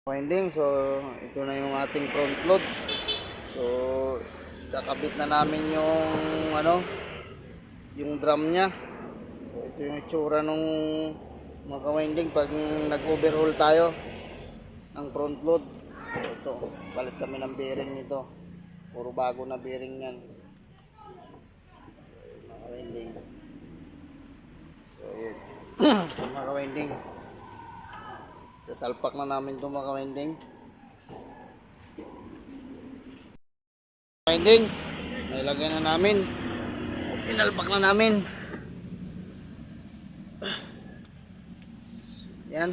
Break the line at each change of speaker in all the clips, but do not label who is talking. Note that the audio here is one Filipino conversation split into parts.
Winding, so ito na yung ating front load. So kakabit na namin yung yung drum nya. So ito yung itsura nung mga winding pag nag-overhaul tayo ng front load. So ito, palit kami ng bearing nito. Puro bago na bearing yan. Mga winding. So yun. Mga winding. Sasalpak na namin itong mga winding. Winding, nailagay na namin. Sinalpak na namin. Yan.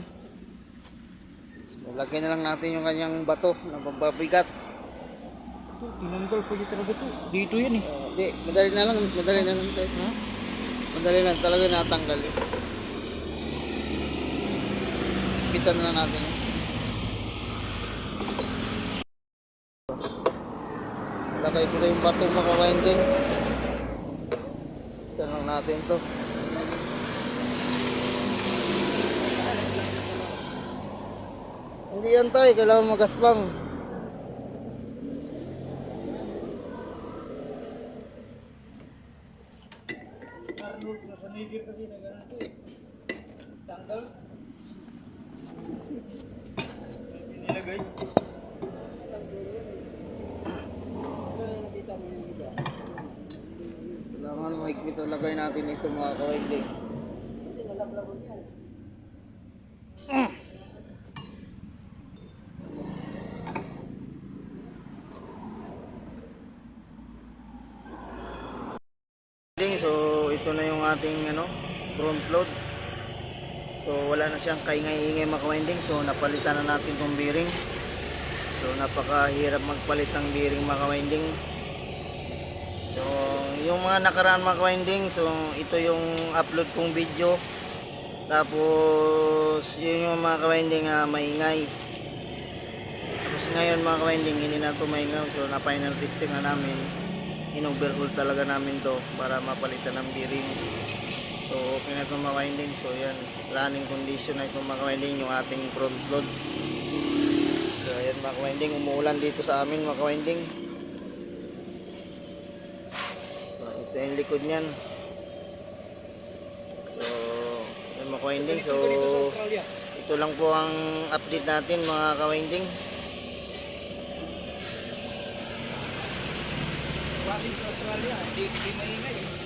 So, lagyan na lang natin yung kanyang bato na pagbabigat.
Tinanggal pwede talaga to. Dito yan eh.
Hindi, madali na lang. Madali na lang.
Ha?
Madali lang. Talaga natanggal eh. Bitan na natin. Lagay ko na yung bato mga winding. Bitan lang natin to. Hindi yan tayo. Kailangan magaspang.
Tanggal. Nilagay.
Kailangan mahigpit ang lagay natin ito mga kawinding. So ito na yung ating front load. So wala na siyang kaingay-ingay mga kawinding. So napalitan na natin tong bearing. So napakahirap magpalit ng bearing mga kawinding. So yung mga nakaraan mga kawinding, so ito yung upload kong video. Tapos yun yung mga kawinding maingay. Tapos ngayon mga kawinding hindi na ito maingay. So na final testing na namin. In-overhaul talaga namin to para mapalitan ng bearing. So okay na itong mga winding. So yan, running condition na itong mga winding, yung ating front load. So ayan mga winding, umuulan dito sa amin mga winding. So ito yung likod nyan. So yan mga winding. So ito lang po ang update natin mga ka-winding.
Sa Australia, hindi maingay.